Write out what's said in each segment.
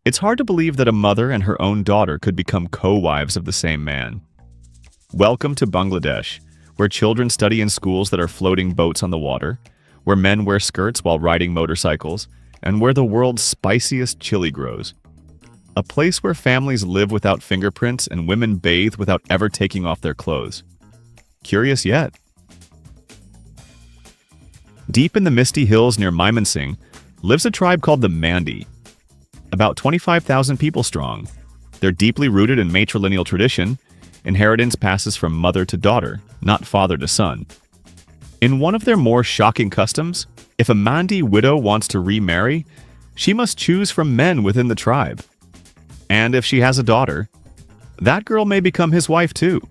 It's hard to believe that a mother and her own daughter could become co-wives of the same man. Welcome to Bangladesh, where children study in schools that are floating boats on the water, where men wear skirts while riding motorcycles, and where the world's spiciest chili grows. A place where families live without fingerprints and women bathe without ever taking off their clothes. Curious yet? Deep in the misty hills near Mymensingh lives a tribe called the Mandi. About 25,000 people strong. They're deeply rooted in matrilineal tradition. Inheritance passes from mother to daughter, not father to son. In one of their more shocking customs, if a Mandi widow wants to remarry, she must choose from men within the tribe. And if she has a daughter, that girl may become his wife too.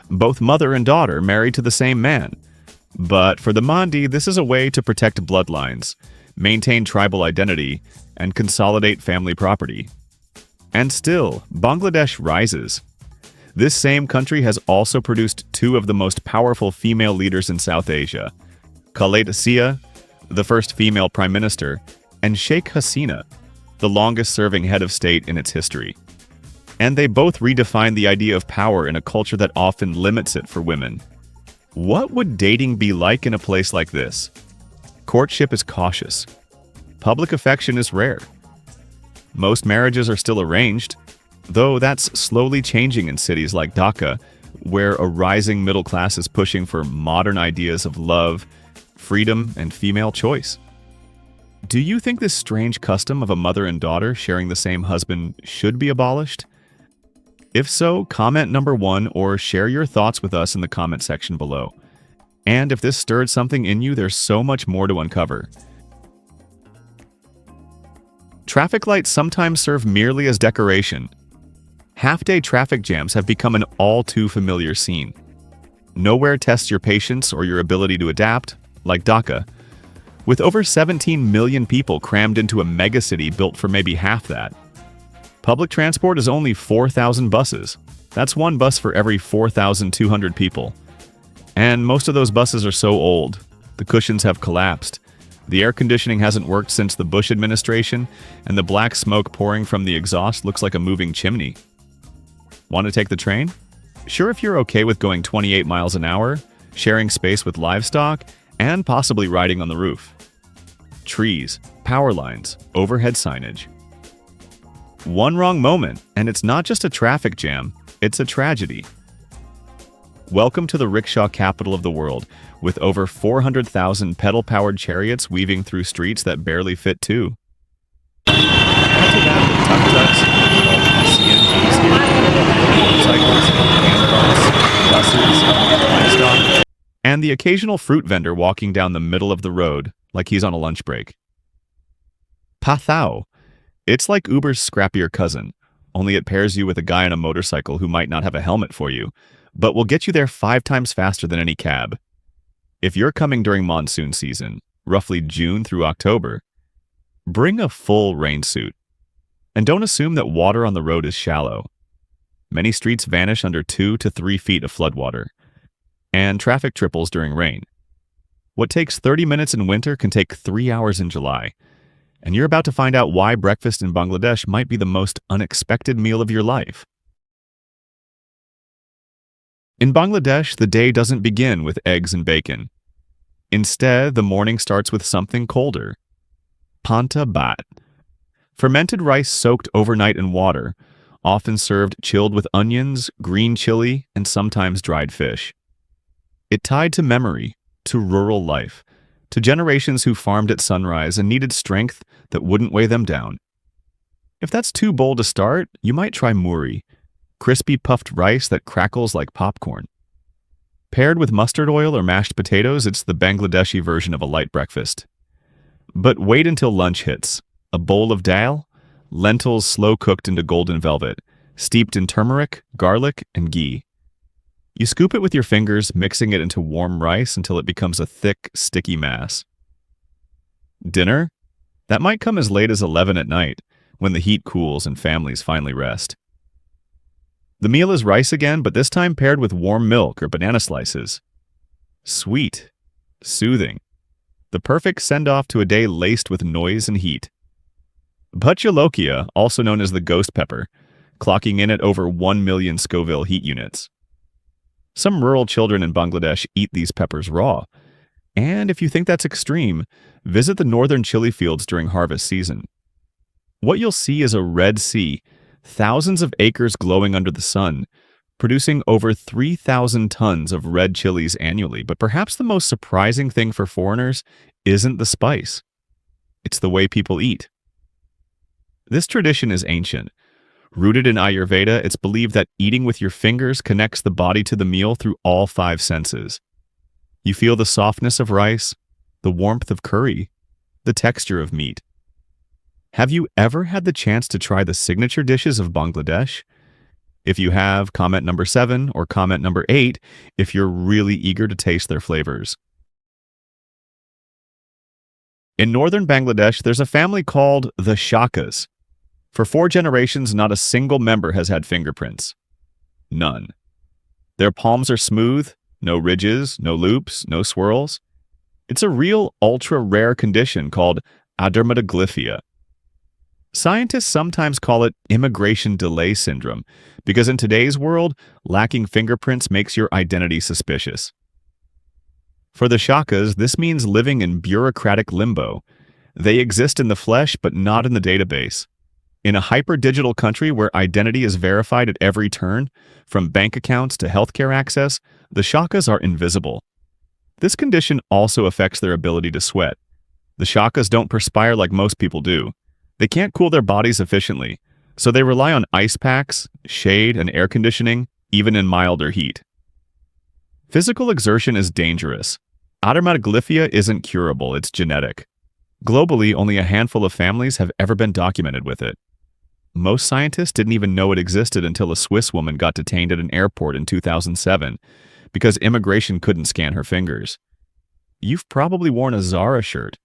Both mother and daughter married to the same man. But for the Mandi, this is a way to protect bloodlines, maintain tribal identity, and consolidate family property. And still, Bangladesh rises. This same country has also produced two of the most powerful female leaders in South Asia, Khaleda Zia, the first female prime minister, and Sheikh Hasina, the longest-serving head of state in its history. And they both redefine the idea of power in a culture that often limits it for women. What would dating be like in a place like this? Courtship is cautious. Public affection is rare. Most marriages are still arranged, though that's slowly changing in cities like Dhaka, where a rising middle class is pushing for modern ideas of love, freedom, and female choice. Do you think this strange custom of a mother and daughter sharing the same husband should be abolished? If so, comment number 1 or share your thoughts with us in the comment section below. And if this stirred something in you, there's so much more to uncover. Traffic lights sometimes serve merely as decoration. Half-day traffic jams have become an all-too-familiar scene. Nowhere tests your patience or your ability to adapt, like Dhaka. With over 17 million people crammed into a megacity built for maybe half that. Public transport is only 4,000 buses. That's one bus for every 4,200 people. And most of those buses are so old. The cushions have collapsed. The air conditioning hasn't worked since the Bush administration, and the black smoke pouring from the exhaust looks like a moving chimney. Want to take the train? Sure, if you're okay with going 28 miles an hour, sharing space with livestock, and possibly riding on the roof. Trees, power lines, overhead signage. One wrong moment, and it's not just a traffic jam, it's a tragedy. Welcome to the rickshaw capital of the world, with over 400,000 pedal-powered chariots weaving through streets that barely fit two. Add to that the tuk-tuks, motorcycles, handcarts, buses, livestock, and the occasional fruit vendor walking down the middle of the road like he's on a lunch break. Pathao. It's like Uber's scrappier cousin, only it pairs you with a guy on a motorcycle who might not have a helmet for you, but will get you there 5 times faster than any cab. If you're coming during monsoon season, roughly June through October, bring a full rain suit. And don't assume that water on the road is shallow. Many streets vanish under 2 to 3 feet of floodwater, and traffic triples during rain. What takes 30 minutes in winter can take 3 hours in July. And you're about to find out why breakfast in Bangladesh might be the most unexpected meal of your life. In Bangladesh, the day doesn't begin with eggs and bacon. Instead, the morning starts with something colder. Panta bhat. Fermented rice soaked overnight in water, often served chilled with onions, green chili, and sometimes dried fish. It tied to memory, to rural life, to generations who farmed at sunrise and needed strength that wouldn't weigh them down. If that's too bold to start, you might try muri, crispy puffed rice that crackles like popcorn. Paired with mustard oil or mashed potatoes, it's the Bangladeshi version of a light breakfast. But wait until lunch hits. A bowl of dal, lentils slow-cooked into golden velvet, steeped in turmeric, garlic, and ghee. You scoop it with your fingers, mixing it into warm rice until it becomes a thick, sticky mass. Dinner? That might come as late as 11 at night, when the heat cools and families finally rest. The meal is rice again, but this time paired with warm milk or banana slices. Sweet. Soothing. The perfect send-off to a day laced with noise and heat. Putchalokia, also known as the ghost pepper, clocking in at over 1 million Scoville heat units. Some rural children in Bangladesh eat these peppers raw. And if you think that's extreme, visit the northern chili fields during harvest season. What you'll see is a red sea, thousands of acres glowing under the sun, producing over 3,000 tons of red chilies annually. But perhaps the most surprising thing for foreigners isn't the spice. It's the way people eat. This tradition is ancient. Rooted in Ayurveda, it's believed that eating with your fingers connects the body to the meal through all 5 senses. You feel the softness of rice, the warmth of curry, the texture of meat. Have you ever had the chance to try the signature dishes of Bangladesh? If you have, comment number 7 or comment number 8 if you're really eager to taste their flavors. In northern Bangladesh, there's a family called the Shakas. For 4 generations, not a single member has had fingerprints. None. Their palms are smooth, no ridges, no loops, no swirls. It's a real ultra-rare condition called adermatoglyphia. Scientists sometimes call it immigration delay syndrome because in today's world, lacking fingerprints makes your identity suspicious. For the Shakas, this means living in bureaucratic limbo. They exist in the flesh but not in the database. In a hyper-digital country where identity is verified at every turn, from bank accounts to healthcare access, the Shakas are invisible. This condition also affects their ability to sweat. The Shakas don't perspire like most people do. They can't cool their bodies efficiently, so they rely on ice packs, shade, and air conditioning, even in milder heat. Physical exertion is dangerous. Adermatoglyphia isn't curable, it's genetic. Globally, only a handful of families have ever been documented with it. Most scientists didn't even know it existed until a Swiss woman got detained at an airport in 2007 because immigration couldn't scan her fingers. You've probably worn a Zara shirt,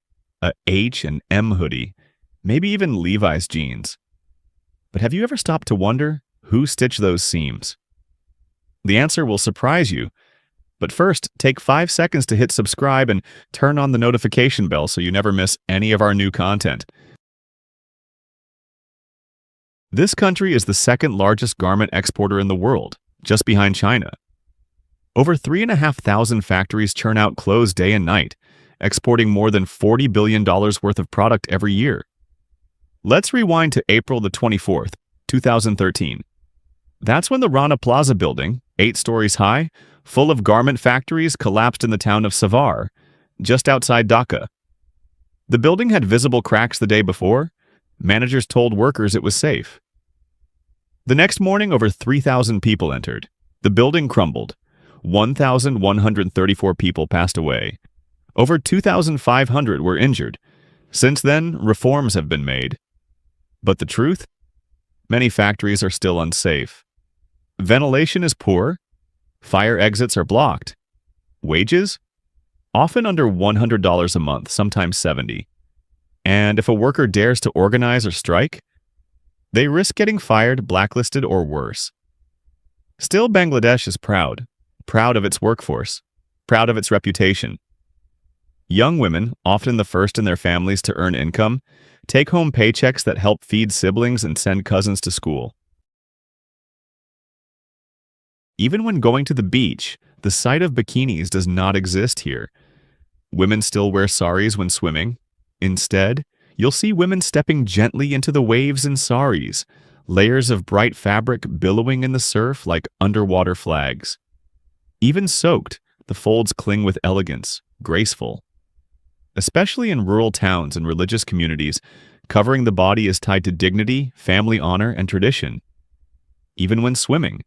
a H&M hoodie, maybe even Levi's jeans. But have you ever stopped to wonder who stitched those seams? The answer will surprise you. But first, take 5 seconds to hit subscribe and turn on the notification bell so you never miss any of our new content. This country is the second largest garment exporter in the world, just behind China. Over 3,500 factories churn out clothes day and night, exporting more than $40 billion worth of product every year. Let's rewind to April the 24th, 2013. That's when the Rana Plaza building, 8 stories high, full of garment factories, collapsed in the town of Savar, just outside Dhaka. The building had visible cracks the day before. Managers told workers it was safe. The next morning, over 3,000 people entered. The building crumbled. 1,134 people passed away. Over 2,500 were injured. Since then, reforms have been made. But the truth? Many factories are still unsafe. Ventilation is poor. Fire exits are blocked. Wages? Often under $100 a month, sometimes $70. And if a worker dares to organize or strike, they risk getting fired, blacklisted, or worse. Still, Bangladesh is proud of its workforce, proud of its reputation. Young women, often the first in their families to earn income, take home paychecks that help feed siblings and send cousins to school. Even when going to the beach, the sight of bikinis does not exist here. Women still wear saris when swimming. Instead, you'll see women stepping gently into the waves in saris, layers of bright fabric billowing in the surf like underwater flags. Even soaked, the folds cling with elegance, graceful. Especially in rural towns and religious communities, covering the body is tied to dignity, family honor, and tradition. Even when swimming.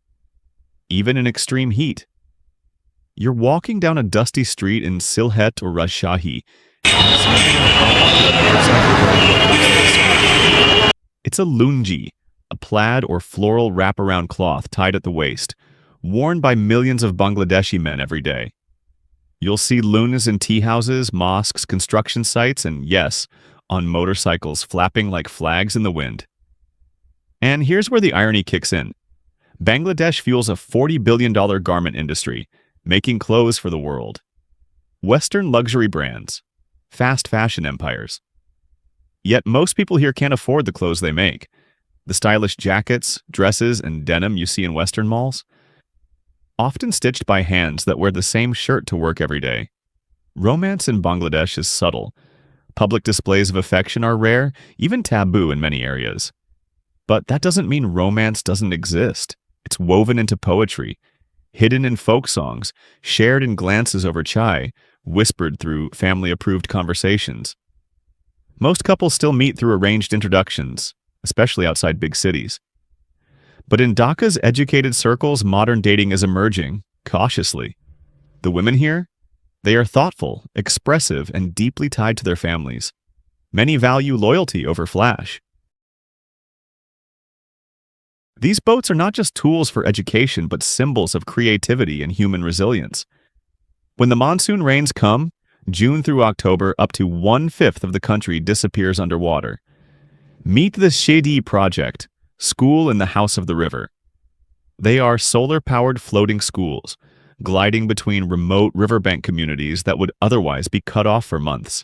Even in extreme heat. You're walking down a dusty street in Sylhet or Rajshahi. It's a lungi, a plaid or floral wraparound cloth tied at the waist, worn by millions of Bangladeshi men every day. You'll see lunas in tea houses, mosques, construction sites, and yes, on motorcycles flapping like flags in the wind. And here's where the irony kicks in. Bangladesh fuels a $40 billion garment industry, making clothes for the world. Western luxury brands, fast fashion empires. Yet most people here can't afford the clothes they make. The stylish jackets, dresses, and denim you see in Western malls, often stitched by hands that wear the same shirt to work every day. Romance in Bangladesh is subtle. Public displays of affection are rare, even taboo in many areas. But that doesn't mean romance doesn't exist. It's woven into poetry, hidden in folk songs, shared in glances over chai, whispered through family-approved conversations. Most couples still meet through arranged introductions, especially outside big cities. But in Dhaka's educated circles, modern dating is emerging, cautiously. The women here? They are thoughtful, expressive, and deeply tied to their families. Many value loyalty over flash. These boats are not just tools for education, but symbols of creativity and human resilience. When the monsoon rains come, June through October, up to 1/5 of the country disappears underwater. Meet the Shedi Project, School in the House of the River. They are solar-powered floating schools, gliding between remote riverbank communities that would otherwise be cut off for months.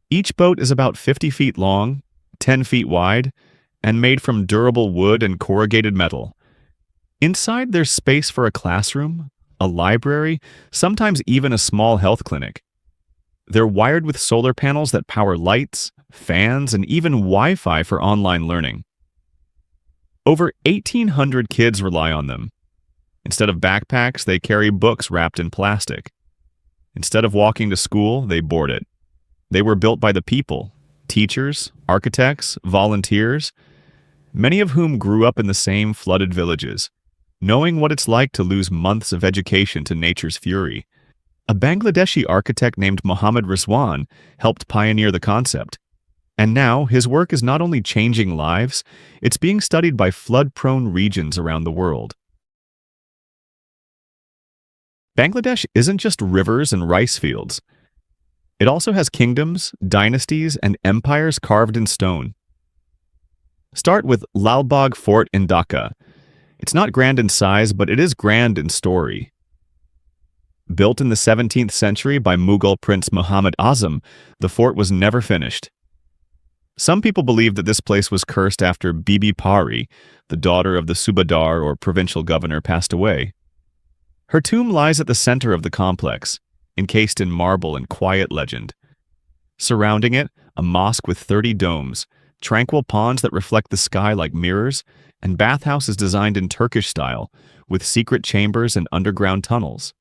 Each boat is about 50 feet long, 10 feet wide, and made from durable wood and corrugated metal. Inside, there's space for a classroom, a library, sometimes even a small health clinic. They're wired with solar panels that power lights, fans, and even Wi-Fi for online learning. Over 1,800 kids rely on them. Instead of backpacks, they carry books wrapped in plastic. Instead of walking to school, they board it. They were built by the people, teachers, architects, volunteers, many of whom grew up in the same flooded villages, knowing what it's like to lose months of education to nature's fury. A Bangladeshi architect named Mohammad Rizwan helped pioneer the concept. And now, his work is not only changing lives, it's being studied by flood-prone regions around the world. Bangladesh isn't just rivers and rice fields. It also has kingdoms, dynasties, and empires carved in stone. Start with Lal Bagh Fort in Dhaka. It's not grand in size, but it is grand in story. Built in the 17th century by Mughal Prince Muhammad Azam, the fort was never finished. Some people believe that this place was cursed after Bibi Pari, the daughter of the Subadar or provincial governor, passed away. Her tomb lies at the center of the complex, encased in marble and quiet legend. Surrounding it, a mosque with 30 domes, tranquil ponds that reflect the sky like mirrors, and bathhouses designed in Turkish style, with secret chambers and underground tunnels.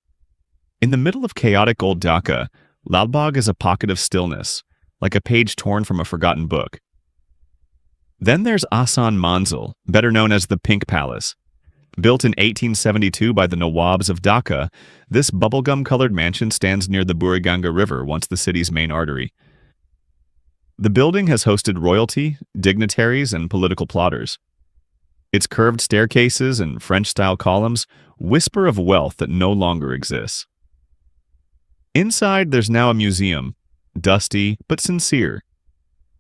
In the middle of chaotic old Dhaka, Lal Bagh is a pocket of stillness, like a page torn from a forgotten book. Then there's Ahsan Manzil, better known as the Pink Palace. Built in 1872 by the Nawabs of Dhaka, this bubblegum-colored mansion stands near the Buriganga River, once the city's main artery. The building has hosted royalty, dignitaries, and political plotters. Its curved staircases and French-style columns whisper of wealth that no longer exists. Inside, there's now a museum, dusty but sincere.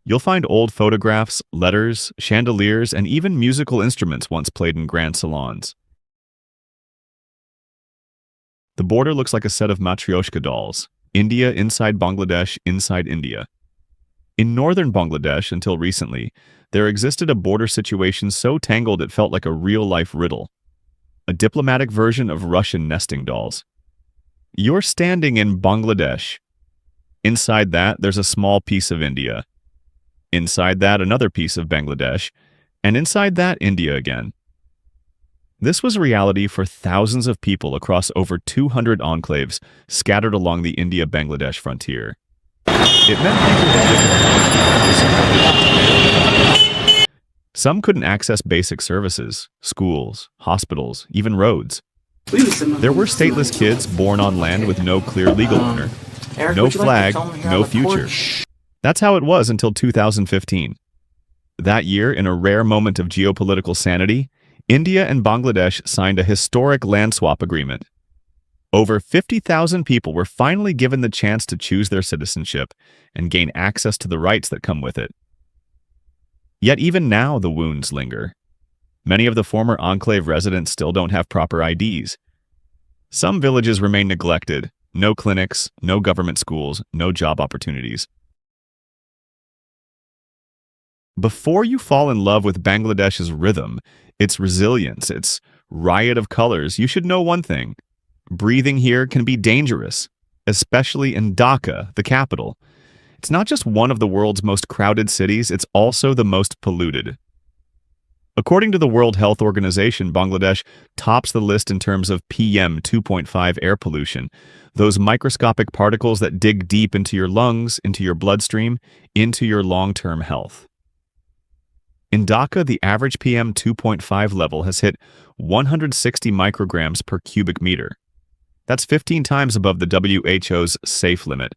You'll find old photographs, letters, chandeliers, and even musical instruments once played in grand salons. The border looks like a set of Matryoshka dolls, India inside Bangladesh inside India. In northern Bangladesh, until recently, there existed a border situation so tangled it felt like a real-life riddle, a diplomatic version of Russian nesting dolls. You're standing in Bangladesh. Inside that, there's a small piece of India. Inside that, another piece of Bangladesh, and inside that, India again. This was reality for thousands of people across over 200 enclaves scattered along the India-Bangladesh frontier. It meant people had different. Some couldn't access basic services, schools, hospitals, even roads. There were stateless kids born on land with no clear legal owner, no flag, no future. That's how it was until 2015. That year, in a rare moment of geopolitical sanity, India and Bangladesh signed a historic land swap agreement. Over 50,000 people were finally given the chance to choose their citizenship and gain access to the rights that come with it. Yet even now the wounds linger. Many of the former enclave residents still don't have proper IDs. Some villages remain neglected, no clinics, no government schools, no job opportunities. Before you fall in love with Bangladesh's rhythm, its resilience, its riot of colors, you should know one thing. Breathing here can be dangerous, especially in Dhaka, the capital. It's not just one of the world's most crowded cities, it's also the most polluted. According to the World Health Organization, Bangladesh tops the list in terms of PM 2.5 air pollution, those microscopic particles that dig deep into your lungs, into your bloodstream, into your long-term health. In Dhaka, the average PM 2.5 level has hit 160 micrograms per cubic meter. That's 15 times above the WHO's safe limit.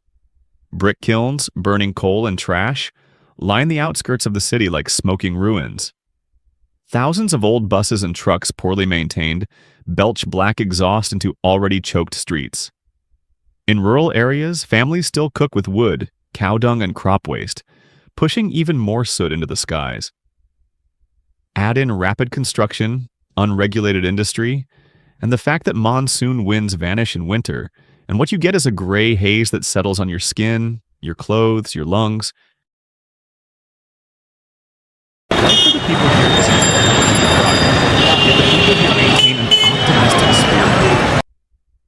Brick kilns, burning coal and trash, line the outskirts of the city like smoking ruins. Thousands of old buses and trucks, poorly maintained, belch black exhaust into already choked streets. In rural areas, families still cook with wood, cow dung, and crop waste, pushing even more soot into the skies. Add in rapid construction, unregulated industry, and the fact that monsoon winds vanish in winter, and what you get is a gray haze that settles on your skin, your clothes, your lungs. Life for the people here isn't yet the people here maintain an optimistic spirit.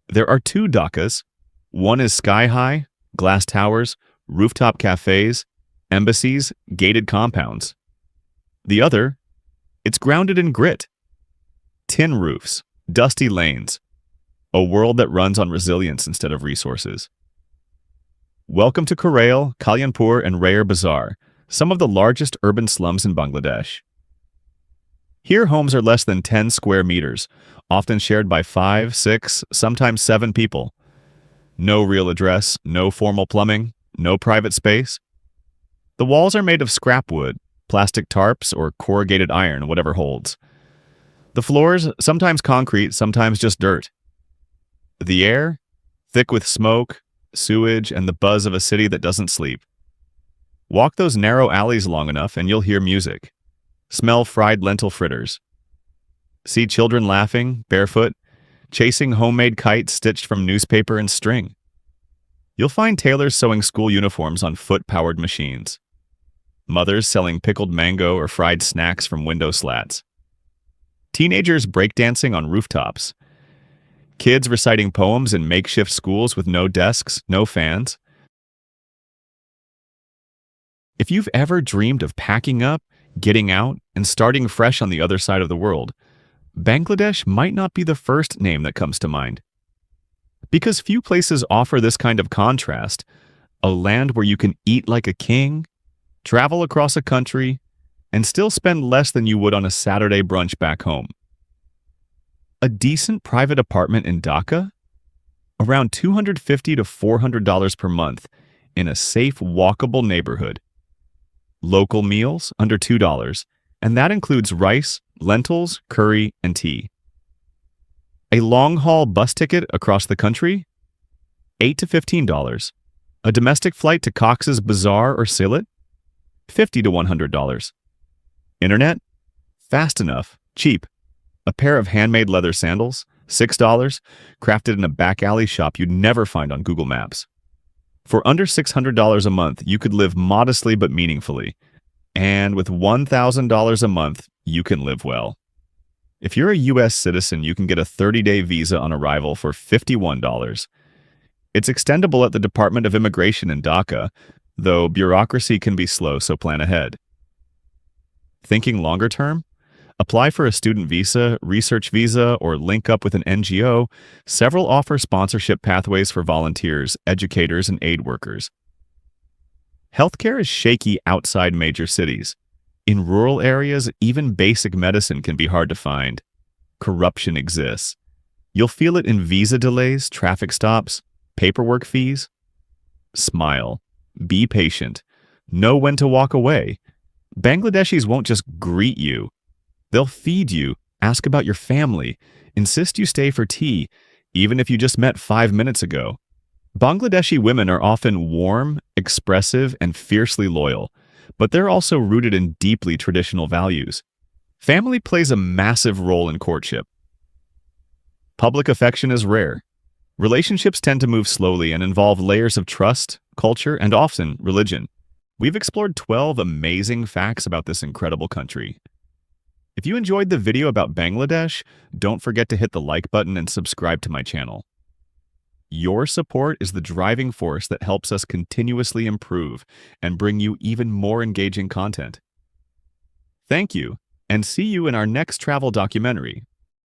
There are two Dhakas. One is sky-high, glass towers, rooftop cafes, embassies, gated compounds. The other, it's grounded in grit. Tin roofs, dusty lanes, a world that runs on resilience instead of resources. Welcome to Korail, Kalyanpur, and Rayar Bazaar, some of the largest urban slums in Bangladesh. Here, homes are less than 10 square meters, often shared by 5, 6, sometimes 7 people. No real address, no formal plumbing, no private space. The walls are made of scrap wood, plastic tarps, or corrugated iron, whatever holds. The floors, sometimes concrete, sometimes just dirt. The air, thick with smoke, sewage, and the buzz of a city that doesn't sleep. Walk those narrow alleys long enough and you'll hear music. Smell fried lentil fritters. See children laughing, barefoot, chasing homemade kites stitched from newspaper and string. You'll find tailors sewing school uniforms on foot-powered machines. Mothers selling pickled mango or fried snacks from window slats. Teenagers breakdancing on rooftops. Kids reciting poems in makeshift schools with no desks, no fans. If you've ever dreamed of packing up, getting out, and starting fresh on the other side of the world, Bangladesh might not be the first name that comes to mind. Because few places offer this kind of contrast, a land where you can eat like a king, travel across a country, and still spend less than you would on a Saturday brunch back home. A decent private apartment in Dhaka? Around $250 to $400 per month in a safe, walkable neighborhood. Local meals under $2, and that includes rice, lentils, curry, and tea. A long-haul bus ticket across the country? $8 to $15. A domestic flight to Cox's Bazar or Sylhet? $50 to $100. Internet? Fast enough, cheap. A pair of handmade leather sandals? $6, crafted in a back alley shop you'd never find on Google Maps. For under $600 a month, you could live modestly but meaningfully. And with $1,000 a month, you can live well. If you're a U.S. citizen, you can get a 30-day visa on arrival for $51. It's extendable at the Department of Immigration in Dhaka, though bureaucracy can be slow, so plan ahead. Thinking longer term? Apply for a student visa, research visa, or link up with an NGO. Several offer sponsorship pathways for volunteers, educators, and aid workers. Healthcare is shaky outside major cities. In rural areas, even basic medicine can be hard to find. Corruption exists. You'll feel it in visa delays, traffic stops, paperwork fees. Smile. Be patient. Know when to walk away. Bangladeshis won't just greet you. They'll feed you, ask about your family, insist you stay for tea, even if you just met 5 minutes ago. Bangladeshi women are often warm, expressive, and fiercely loyal, but they're also rooted in deeply traditional values. Family plays a massive role in courtship. Public affection is rare. Relationships tend to move slowly and involve layers of trust, culture, and often religion. We've explored 12 amazing facts about this incredible country. If you enjoyed the video about Bangladesh, don't forget to hit the like button and subscribe to my channel. Your support is the driving force that helps us continuously improve and bring you even more engaging content. Thank you, and see you in our next travel documentary.